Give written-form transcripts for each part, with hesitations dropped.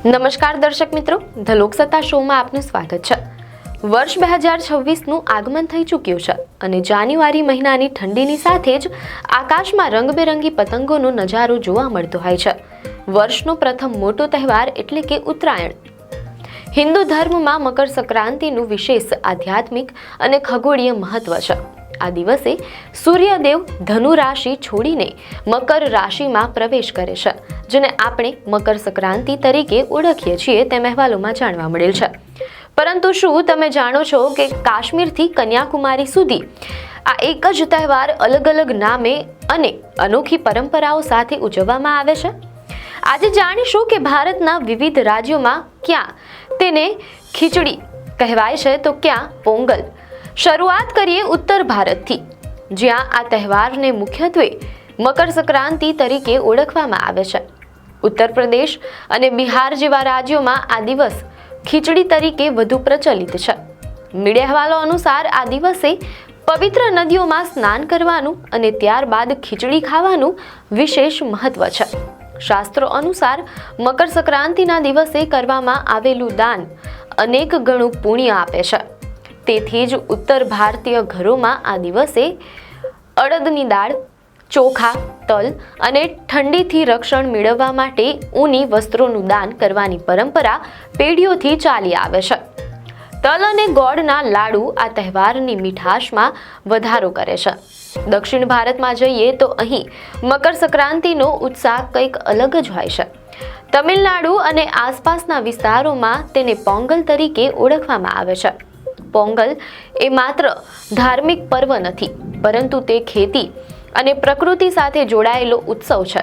નમસ્કાર દર્શક મિત્રો, ધ લોકસત્તા શોમાં આપનું સ્વાગત છે। વર્ષ 2026નું આગમન થઈ ચૂક્યું છે અને જાન્યુઆરી મહિનાની ઠંડીની સાથે જ આકાશમાં રંગબેરંગી પતંગોનો નજારો જોવા મળતો હોય છે। વર્ષનો પ્રથમ મોટો તહેવાર એટલે કે ઉત્તરાયણ। હિન્દુ ધર્મમાં મકર સંક્રાંતિનું વિશેષ આધ્યાત્મિક અને ખગોળીય મહત્વ છે। આ દિવસે સૂર્યદેવ ધનુ રાશિ છોડીને મકર રાશિમાં પ્રવેશ કરે છે, જેને આપણે મકર સંક્રાંતિ તરીકે ઓળખીએ છીએ તેમ અહેવાલોમાં જાણવા મળેલ છે। પરંતુ શું તમે જાણો છો કે કાશ્મીરથી કન્યાકુમારી સુધી આ એક જ તહેવાર અલગ અલગ નામે અને અનોખી પરંપરાઓ સાથે ઉજવવામાં આવે છે? આજે જાણીશું કે ભારતના વિવિધ રાજ્યોમાં ક્યાં તેને ખીચડી કહેવાય છે તો ક્યાં પોંગલ। શરૂઆત કરીએ ઉત્તર ભારતથી, જ્યાં આ તહેવારને મુખ્યત્વે મકર સંક્રાંતિ તરીકે ઓળખવામાં આવે છે। ઉત્તર પ્રદેશ અને બિહાર જેવા રાજ્યોમાં આ દિવસ ખીચડી તરીકે વધુ પ્રચલિત છે। મીડિયા અહેવાલો અનુસાર આ દિવસે પવિત્ર નદીઓમાં સ્નાન કરવાનું અને ત્યારબાદ ખીચડી ખાવાનું વિશેષ મહત્વ છે। શાસ્ત્રો અનુસાર મકર સંક્રાંતિના દિવસે કરવામાં આવેલું દાન અનેક ગણું પુણ્ય આપે છે। તેથી જ ઉત્તર ભારતીય ઘરોમાં આ દિવસે અડદની દાળ, ચોખા, તલ અને ઠંડીથી રક્ષણ મેળવવા માટે ઊની વસ્ત્રોનું દાન કરવાની પરંપરા પેઢીઓથી ચાલી આવે છે। તલ અને ગોળના લાડુ આ તહેવારની મીઠાશમાં વધારો કરે છે। દક્ષિણ ભારતમાં જઈએ તો અહીં મકર સંક્રાંતિનો ઉત્સાહ કંઈક અલગ જ હોય છે। તમિલનાડુ અને આસપાસના વિસ્તારોમાં તેને પોંગલ તરીકે ઓળખવામાં આવે છે। પોંગલ એ માત્ર ધાર્મિક પર્વ નથી, પરંતુ તે ખેતી અને પ્રકૃતિ સાથે જોડાયેલો ઉત્સવ છે।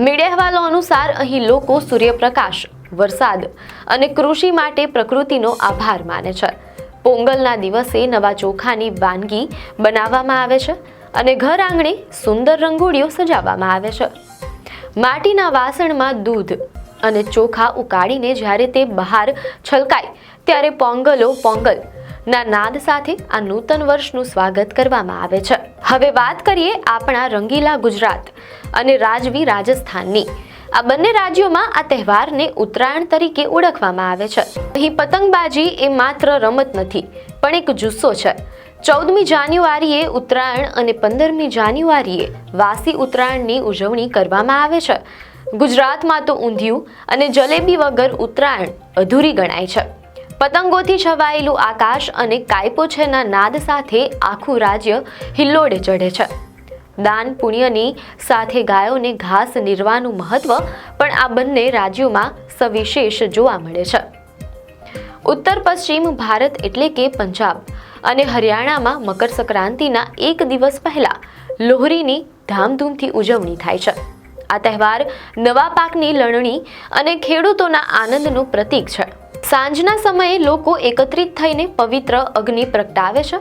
મીડિયા અહેવાલો અનુસાર અહીં લોકો સૂર્યપ્રકાશ, વરસાદ અને કૃષિ માટે પ્રકૃતિનો આભાર માને છે। પોંગલના દિવસે નવા ચોખાની વાનગી બનાવવામાં આવે છે અને ઘર આંગણે સુંદર રંગોળીઓ સજાવવામાં આવે છે। માટીના વાસણમાં દૂધ અને ચોખા ઉકાળીને જ્યારે તે બહાર છલકાય ત્યારે પોંગલ ના નાદ સાથે આ નૂતન વર્ષનું સ્વાગત કરવામાં આવે છે। હવે વાત કરીએ આપણા રંગીલા ગુજરાત અને રાજવી રાજસ્થાનની। આ બંને રાજ્યોમાં આ તહેવારને ઉત્તરાયણ તરીકે ઓળખવામાં આવે છે। અહીં પતંગબાજી એ માત્ર રમત નથી, પણ એક જુસ્સો છે। 14મી જાન્યુઆરીએ ઉત્તરાયણ અને 15મી જાન્યુઆરીએ વાસી ઉત્તરાયણની ઉજવણી કરવામાં આવે છે। ગુજરાતમાં તો ઊંધિયું અને જલેબી વગર ઉત્તરાયણ અધૂરી ગણાય છે। પતંગોથી છવાયેલું આકાશ અને કાયપો છેના નાદ સાથે આખું રાજ્ય હિલ્લોળે ચઢે છે। દાન પુણ્યની સાથે ગાયોને ઘાસ નીરવાનું મહત્વ પણ આ બંને રાજ્યોમાં સવિશેષ જોવા મળે છે। ઉત્તર પશ્ચિમ ભારત એટલે કે પંજાબ અને હરિયાણામાં મકર સંક્રાંતિના એક દિવસ પહેલા લોહરીની ધામધૂમથી ઉજવણી થાય છે। આ તહેવાર નવા પાકની લણણી અને ખેડૂતોના આનંદનું પ્રતીક છે। સાંજના સમયે લોકો એકત્રિત થઈને પવિત્ર અગ્નિ પ્રગટાવે છે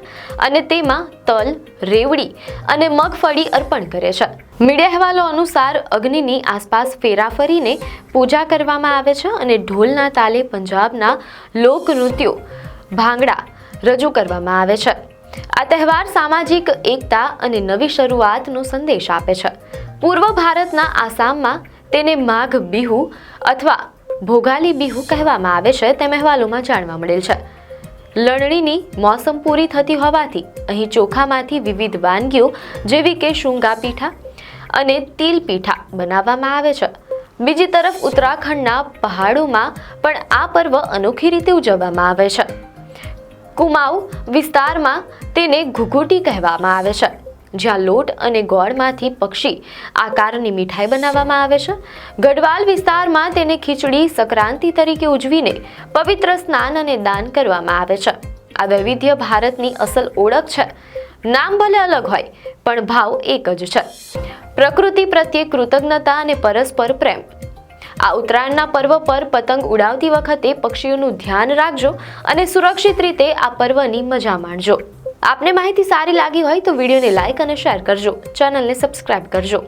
અને તેમાં તલ, રેવડી અને મગફળી અર્પણ કરે છે। મીડિયા અહેવાલો અનુસાર અગ્નિની આસપાસ ફેરા ફરીને પૂજા કરવામાં આવે છે અને ઢોલના તાલે પંજાબના લોકનૃત્યો ભાંગડા રજૂ કરવામાં આવે છે। આ તહેવાર સામાજિક એકતા અને નવી શરૂઆતનો સંદેશ આપે છે। પૂર્વ ભારતના આસામમાં તેને માઘ બિહુ અથવા ભોગાલી બિહુ કહેવામાં આવે છે તેમ અહેવાલોમાં જાણવા મળેલ છે। લણણીની મોસમ પૂરી થતી હોવાથી અહીં ચોખામાંથી વિવિધ વાનગીઓ જેવી કે શુંગા પીઠા અને તિલ પીઠા બનાવવામાં આવે છે। બીજી તરફ ઉત્તરાખંડના પહાડોમાં પણ આ પર્વ અનોખી રીતે ઉજવવામાં આવે છે। કુમાઉ વિસ્તારમાં તેને ઘુઘુટી કહેવામાં આવે છે, જ્યાં લોટ અને ગોળમાંથી પક્ષી આકારની મીઠાઈ બનાવવામાં આવે છે। ગઢવાલ વિસ્તારમાં તેને ખીચડી સંક્રાંતિ તરીકે ઉજવીને પવિત્ર સ્નાન અને દાન કરવામાં આવે છે। આ વૈવિધ્ય ભારતની અસલ ઓળખ છે। નામ ભલે અલગ હોય પણ ભાવ એક જ છે, પ્રકૃતિ પ્રત્યે કૃતજ્ઞતા અને પરસ્પર પ્રેમ। આ ઉત્તરાયણના પર્વ પર પતંગ ઉડાવતી વખતે પક્ષીઓનું ધ્યાન રાખજો અને સુરક્ષિત રીતે આ પર્વની મજા માણજો। આપને માહિતી સારી લાગી હોય તો વિડીયોને લાઈક અને શેર કરજો, ચેનલને સબસ્ક્રાઇબ કરજો।